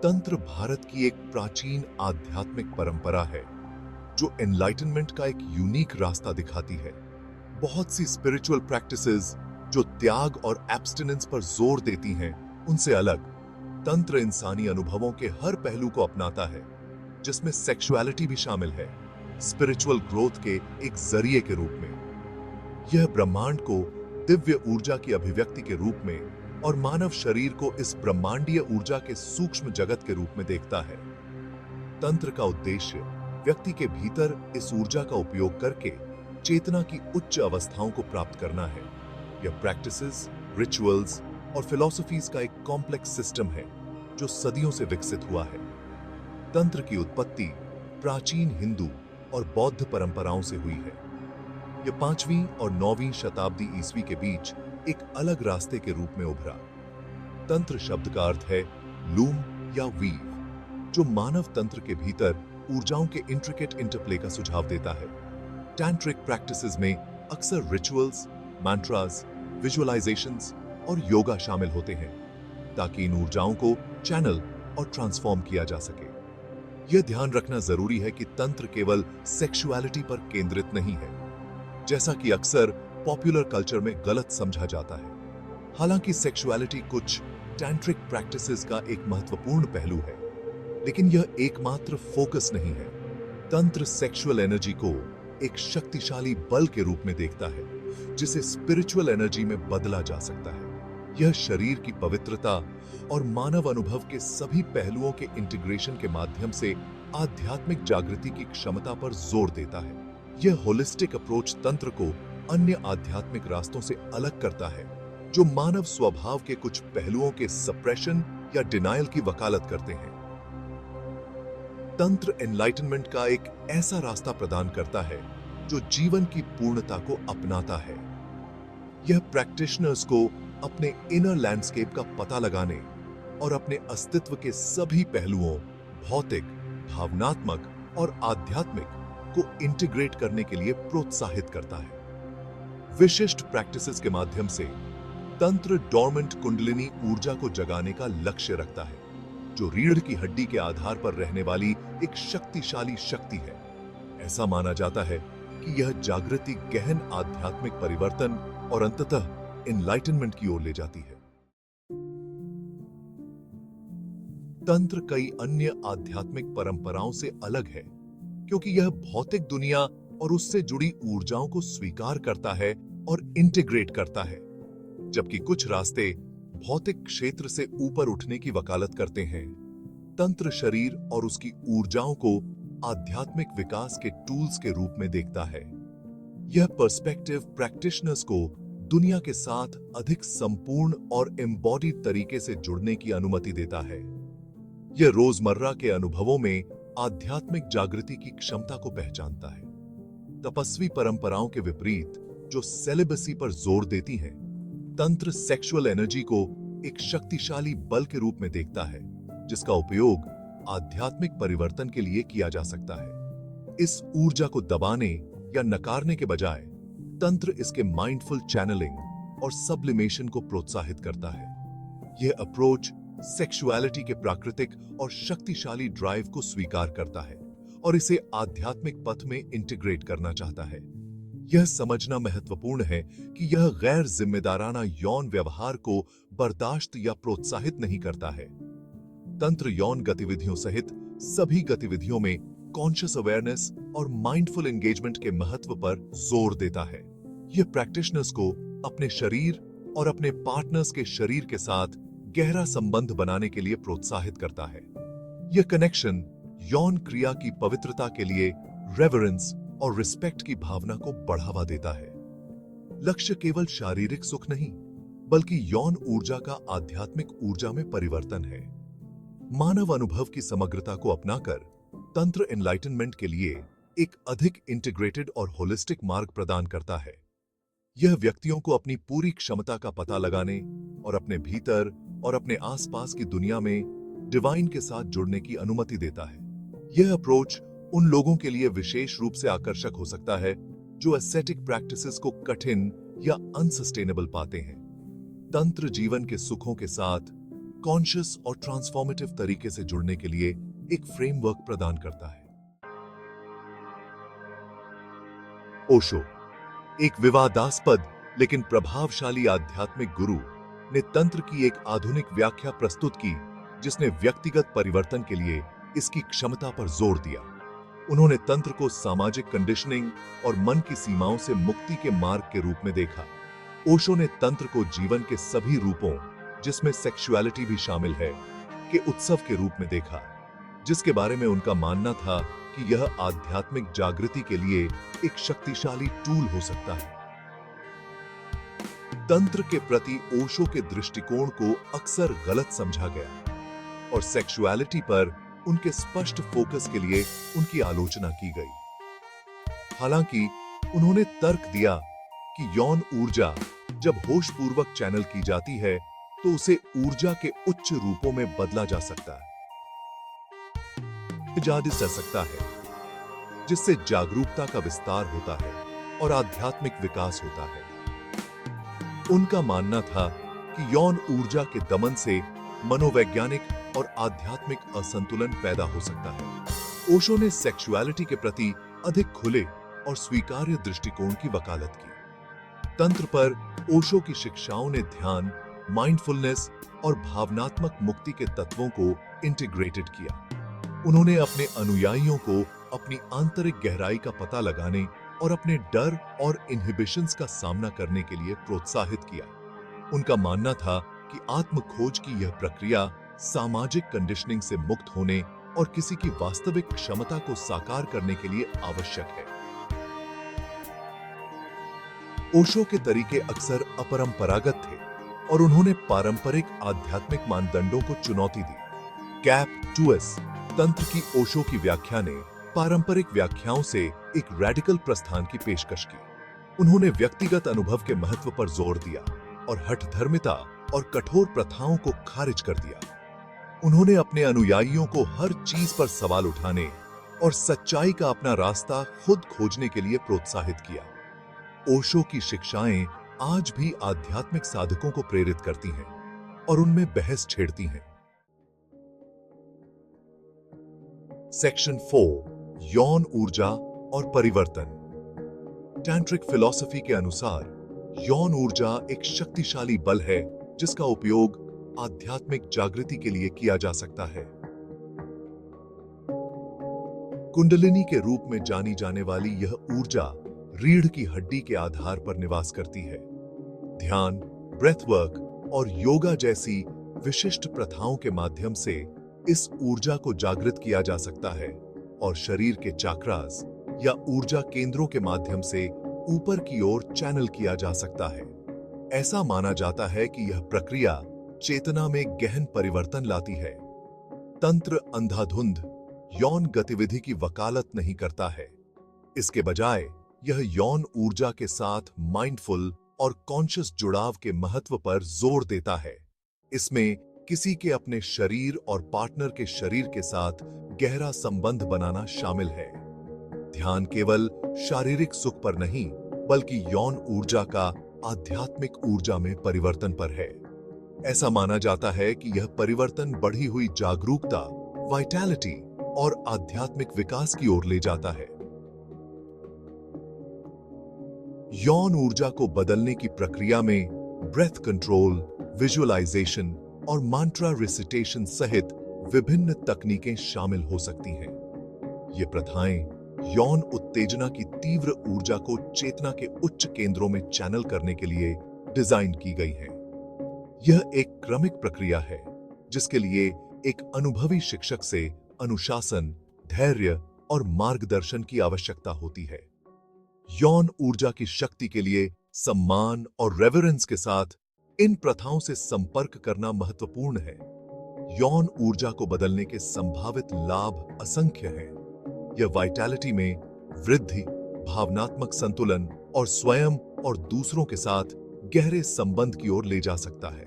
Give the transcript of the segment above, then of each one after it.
तंत्र भारत की एक प्राचीन आध्यात्मिक परंपरा है जो एनलाइटनमेंट का एक यूनिक रास्ता दिखाती है। बहुत सी स्पिरिचुअल प्रैक्टिसेस जो त्याग और एब्स्टिनेंस पर जोर देती हैं, उनसे अलग तंत्र इंसानी अनुभवों के हर पहलू को अपनाता है, जिसमें सेक्सुअलिटी भी शामिल है, स्पिरिचुअल ग्रोथ के एक जरिए के रूप में। यह ब्रह्मांड को दिव्य ऊर्जा की अभिव्यक्ति के रूप में और मानव शरीर को इस ब्रह्मांडीय ऊर्जा के सूक्ष्म जगत के रूप में देखता है। तंत्र का उद्देश्य व्यक्ति के भीतर इस ऊर्जा का उपयोग करके चेतना की उच्च अवस्थाओं को प्राप्त करना है। यह प्रैक्टिसेस, रिचुअल्स और फिलॉसफीज का एक कॉम्प्लेक्स सिस्टम है जो सदियों से विकसित हुआ है। तंत्र की उत्पत्ति प्राचीन हिंदू और बौद्ध परंपराओं से हुई है। यह 5वीं और 9वीं शताब्दी ईस्वी के बीच एक अलग रास्ते के रूप में उभरा। तंत्र शब्द का अर्थ है लूम या वीव, जो मानव तंत्र के भीतर ऊर्जाओं के इंट्रिकेट इंटरप्ले का सुझाव देता है। टैंट्रिक प्रैक्टिसेस में अक्सर रिचुअल्स, मंत्रास, विजुअलाइजेशंस और योगा शामिल होते हैं ताकि इन ऊर्जाओं को चैनल और ट्रांसफॉर्म किया जा सके। यह ध्यान रखना जरूरी है कि तंत्र केवल सेक्सुअलिटी पर केंद्रित नहीं है, जैसा कि अक्सर पॉपुलर कल्चर में गलत समझा जाता है। हालांकि सेक्सुअलिटी कुछ टैंट्रिक प्रैक्टिसेस का एक महत्वपूर्ण पहलू है, लेकिन यह एकमात्र फोकस नहीं है। तंत्र सेक्सुअल एनर्जी को एक शक्तिशाली बल के रूप में देखता है, जिसे स्पिरिचुअल एनर्जी में बदला जा सकता है। यह शरीर की पवित्रता और मानव अनुभव के सभी पहलुओं के इंटीग्रेशन के माध्यम से आध्यात्मिक जागृति की क्षमता पर जोर देता है। यह होलिस्टिक अप्रोच तंत्र को अन्य आध्यात्मिक रास्तों से अलग करता है, जो मानव स्वभाव के कुछ पहलुओं के सप्रेशन या डिनायल की वकालत करते हैं। तंत्र एनलाइटनमेंट का एक ऐसा रास्ता प्रदान करता है जो जीवन की पूर्णता को अपनाता है। यह प्रैक्टिशनर्स को अपने इनर लैंडस्केप का पता लगाने और अपने अस्तित्व के सभी पहलुओं, भौतिक, भावनात्मक और आध्यात्मिक, को इंटीग्रेट करने के लिए प्रोत्साहित करता है। विशिष्ट प्रैक्टिसेस के माध्यम से तंत्र डॉर्मेंट कुंडलिनी ऊर्जा को जगाने का लक्ष्य रखता है, जो रीढ़ की हड्डी के आधार पर रहने वाली एक शक्तिशाली शक्ति है। ऐसा माना जाता है कि यह जागृति गहन आध्यात्मिक परिवर्तन और अंततः एनलाइटनमेंट की ओर ले जाती है। तंत्र कई अन्य आध्यात्मिक परंपराओं से अलग है क्योंकि यह भौतिक दुनिया और उससे जुड़ी ऊर्जाओं को स्वीकार करता है और इंटीग्रेट करता है, जबकि कुछ रास्ते भौतिक क्षेत्र से ऊपर उठने की वकालत करते हैं। तंत्र शरीर और उसकी ऊर्जाओं को आध्यात्मिक विकास के टूल्स के रूप में देखता है। यह पर्सपेक्टिव प्रैक्टिशनर्स को दुनिया के साथ अधिक संपूर्ण और एम्बॉडीड तरीके से जुड़ने की अनुमति देता है। यह रोजमर्रा के अनुभवों में आध्यात्मिक जागृति की क्षमता को पहचानता है। तपस्वी परंपराओं के विपरीत, जो सेलिबसी पर जोर देती हैं, तंत्र सेक्सुअल एनर्जी को एक शक्तिशाली बल के रूप में देखता है, जिसका उपयोग आध्यात्मिक परिवर्तन के लिए किया जा सकता है। इस ऊर्जा को दबाने या नकारने के बजाय तंत्र इसके माइंडफुल चैनलिंग और सब्लिमेशन को प्रोत्साहित करता है। यह अप्रोच सेक्सुअलिटी के प्राकृतिक और शक्तिशाली ड्राइव को स्वीकार करता है और इसे आध्यात्मिक पथ में इंटीग्रेट करना चाहता है। यह समझना महत्वपूर्ण है कि यह गैर जिम्मेदाराना यौन व्यवहार को बर्दाश्त या प्रोत्साहित नहीं करता है। तंत्र यौन गतिविधियों सहित सभी गतिविधियों में कॉन्शियस अवेयरनेस और माइंडफुल एंगेजमेंट के महत्व पर जोर देता है। यह प्रैक्टिशनर्स को अपने शरीर और अपने पार्टनर्स के शरीर के साथ गहरा संबंध बनाने के लिए प्रोत्साहित करता है। यह कनेक्शन यौन क्रिया की पवित्रता के लिए रेवरेंस और रिस्पेक्ट की भावना को बढ़ावा देता है। लक्ष्य केवल शारीरिक सुख नहीं, बल्कि यौन ऊर्जा का आध्यात्मिक ऊर्जा में परिवर्तन है। मानव अनुभव की समग्रता को अपनाकर तंत्र एनलाइटनमेंट के लिए एक अधिक इंटीग्रेटेड और होलिस्टिक मार्ग प्रदान करता है। यह व्यक्तियों को अपनी पूरी क्षमता का पता लगाने और अपने भीतर और अपने आसपास की दुनिया में डिवाइन के साथ जुड़ने की अनुमति देता है। यह अप्रोच उन लोगों के लिए विशेष रूप से आकर्षक हो सकता है जो एस्थेटिक प्रैक्टिसेस को कठिन या अनसस्टेनेबल पाते हैं। तंत्र जीवन के सुखों के साथ कॉन्शियस और ट्रांसफॉर्मेटिव तरीके से जुड़ने के लिए एक फ्रेमवर्क प्रदान करता है। ओशो, एक विवादास्पद लेकिन प्रभावशाली आध्यात्मिक गुरु, ने तंत्र की एक आधुनिक व्याख्या प्रस्तुत की जिसने व्यक्तिगत परिवर्तन के लिए इसकी क्षमता पर जोर दिया। उन्होंने तंत्र को सामाजिक कंडीशनिंग और मन की सीमाओं से मुक्ति के मार्ग के रूप में देखा। ओशो ने तंत्र को जीवन के सभी रूपों, जिसमें सेक्सुअलिटी भी शामिल है, के उत्सव के रूप में देखा, जिसके बारे में उनका मानना था कि यह आध्यात्मिक जागृति के लिए एक शक्तिशाली टूल हो सकता है। तंत्र के प्रति ओशो के दृष्टिकोण को अक्सर गलत समझा गया और सेक्सुअलिटी पर उनके स्पष्ट फोकस के लिए उनकी आलोचना की गई। हालांकि उन्होंने तर्क दिया कि यौन ऊर्जा जब होशपूर्वक चैनल की जाती है तो उसे ऊर्जा के उच्च रूपों में बदला जा सकता है, जा सकता है, जिससे जागरूकता का विस्तार होता है और आध्यात्मिक विकास होता है। उनका मानना था कि यौन ऊर्जा के दमन से मनोवैज्ञानिक और आध्यात्मिक असंतुलन पैदा हो सकता है। ओशो ने सेक्सुअलिटी के प्रति अधिक खुले और स्वीकार्य दृष्टिकोण की वकालत की। तंत्र पर ओशो की शिक्षाओं ने ध्यान, माइंडफुलनेस और भावनात्मक मुक्ति के तत्वों को इंटीग्रेटेड किया। उन्होंने अपने अनुयायियों को अपनी आंतरिक गहराई का पता लगाने और अपने डर और इनहिबिशंस का सामना करने के लिए प्रोत्साहित किया। उनका मानना था कि आत्म खोज की यह प्रक्रिया सामाजिक कंडीशनिंग से मुक्त होने और किसी की वास्तविक क्षमता को साकार करने के लिए आवश्यक है। ओशो के तरीके अक्सर अपरंपरागत थे और उन्होंने पारंपरिक आध्यात्मिक मानदंडों को चुनौती दी। कैप 2S तंत्र की ओशो की व्याख्या ने पारंपरिक व्याख्याओं से एक रैडिकल प्रस्थान की पेशकश की। उन्होंने व्यक्तिगत अनुभव के महत्व पर जोर दिया और हठधर्मिता और कठोर प्रथाओं को खारिज कर दिया। उन्होंने अपने अनुयायियों को हर चीज पर सवाल उठाने और सच्चाई का अपना रास्ता खुद खोजने के लिए प्रोत्साहित किया। ओशो की शिक्षाएं आज भी आध्यात्मिक साधकों को प्रेरित करती हैं और उनमें बहस छेड़ती हैं। सेक्शन 4, यौन ऊर्जा और परिवर्तन। टैंट्रिक फिलॉसफी के अनुसार यौन ऊर्जा एक शक्तिशाली बल है जिसका उपयोग आध्यात्मिक जागृति के लिए किया जा सकता है। कुंडलिनी के रूप में जानी जाने वाली यह ऊर्जा रीढ़ की हड्डी के आधार पर निवास करती है। ध्यान, ब्रेथवर्क और योगा जैसी विशिष्ट प्रथाओं के माध्यम से इस ऊर्जा को जागृत किया जा सकता है और शरीर के चाक्रास या ऊर्जा केंद्रों के माध्यम से ऊपर की ओर चैनल किया जा सकता है। ऐसा माना जाता है कि यह प्रक्रिया चेतना में गहन परिवर्तन लाती है। तंत्र अंधाधुंध यौन गतिविधि की वकालत नहीं करता है। इसके बजाय यह यौन ऊर्जा के साथ माइंडफुल और कॉन्शियस जुड़ाव के महत्व पर जोर देता है। इसमें किसी के अपने शरीर और पार्टनर के शरीर के साथ गहरा संबंध बनाना शामिल है। ध्यान केवल शारीरिक सुख पर नहीं, बल्कि यौन ऊर्जा का आध्यात्मिक ऊर्जा में परिवर्तन पर है। ऐसा माना जाता है कि यह परिवर्तन बढ़ी हुई जागरूकता, वाइटैलिटी और आध्यात्मिक विकास की ओर ले जाता है। यौन ऊर्जा को बदलने की प्रक्रिया में ब्रेथ कंट्रोल, विजुअलाइजेशन और मंत्रा रिसिटेशन सहित विभिन्न तकनीकें शामिल हो सकती हैं। ये प्रथाएं यौन उत्तेजना की तीव्र ऊर्जा को चेतना के उच्च केंद्रों में चैनल करने के लिए डिजाइन की गई हैं। यह एक क्रमिक प्रक्रिया है जिसके लिए एक अनुभवी शिक्षक से अनुशासन, धैर्य और मार्गदर्शन की आवश्यकता होती है। यौन ऊर्जा की शक्ति के लिए सम्मान और रेवरेंस के साथ इन प्रथाओं से संपर्क करना महत्वपूर्ण है। यौन ऊर्जा को बदलने के संभावित लाभ असंख्य हैं। यह वाइटैलिटी में वृद्धि, भावनात्मक संतुलन और स्वयं और दूसरों के साथ गहरे संबंध की ओर ले जा सकता है।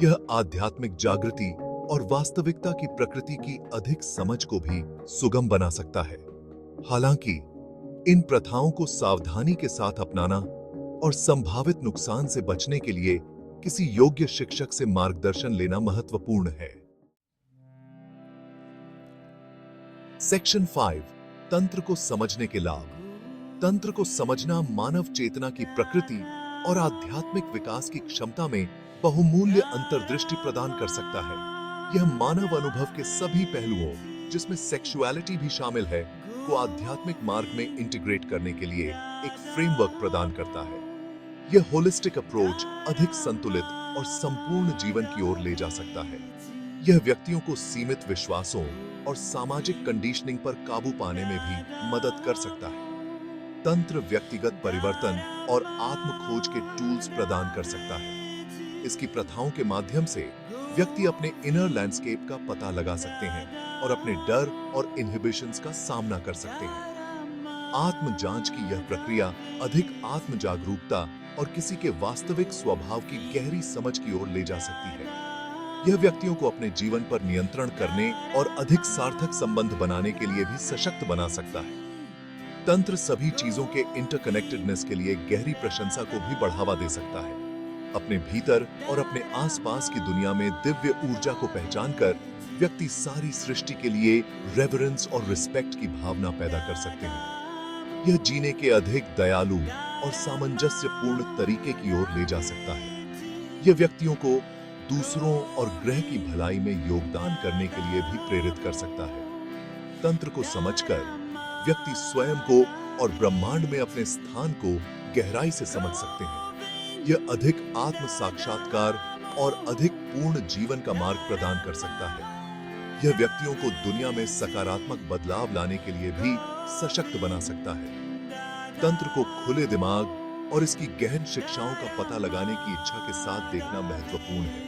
यह आध्यात्मिक जागृति और वास्तविकता की प्रकृति की अधिक समझ को भी सुगम बना सकता है। हालांकि इन प्रथाओं को सावधानी के साथ अपनाना और संभावित नुकसान से बचने के लिए किसी योग्य शिक्षक से मार्गदर्शन लेना महत्वपूर्ण है। सेक्शन 5, तंत्र को समझने के लाभ। तंत्र को समझना मानव चेतना की प्रकृति और आध्यात्मिक विकास की क्षमता में बहुमूल्य अंतर्दृष्टि प्रदान कर सकता है। यह मानव अनुभव के सभी पहलुओं, जिसमें सेक्सुअलिटी भी शामिल है, को आध्यात्मिक मार्ग में इंटीग्रेट करने के लिए एक फ्रेमवर्क प्रदान करता है। यह होलिस्टिक अप्रोच अधिक संतुलित और संपूर्ण जीवन की ओर ले जा सकता है। यह व्यक्तियों को सीमित विश्वासों और सामाजिक कंडीशनिंग पर काबू पाने में भी मदद कर सकता है। तंत्र व्यक्तिगत परिवर्तन और आत्म खोज के टूल्स प्रदान कर सकता है। इसकी प्रथाओं के माध्यम से व्यक्ति अपने इनर लैंडस्केप का पता लगा सकते हैं और अपने डर और इनहिबिशंस का सामना कर सकते हैं। आत्म जांच की यह प्रक्रिया अधिक आत्म जागरूकता और किसी के वास्तविक स्वभाव की गहरी समझ की ओर ले जा सकती है। यह व्यक्तियों को अपने जीवन पर नियंत्रण करने और अधिक सार्थक संबंध बनाने के लिए भी सशक्त बना सकता है। तंत्र सभी चीजों के इंटरकनेक्टेडनेस के लिए गहरी प्रशंसा को भी बढ़ावा दे सकता है। अपने भीतर और अपने आसपास की दुनिया में दिव्य ऊर्जा को पहचानकर व्यक्ति सारी सृष्टि के लिए रेवरेंस और रिस्पेक्ट की भावना पैदा कर सकते हैं। यह जीने के अधिक दयालु और सामंजस्यपूर्ण तरीके की ओर ले जा सकता है। यह व्यक्तियों को दूसरों और ग्रह की भलाई में योगदान करने के लिए भी प्रेरित कर सकता है। तंत्र को समझकर व्यक्ति स्वयं को और ब्रह्मांड में अपने स्थान को गहराई से समझ सकते हैं। यह अधिक आत्म साक्षात्कार और अधिक पूर्ण जीवन का मार्ग प्रदान कर सकता है। यह व्यक्तियों को दुनिया में सकारात्मक बदलाव लाने के लिए भी सशक्त बना सकता है। तंत्र को खुले दिमाग और इसकी गहन शिक्षाओं का पता लगाने की इच्छा के साथ देखना महत्वपूर्ण है।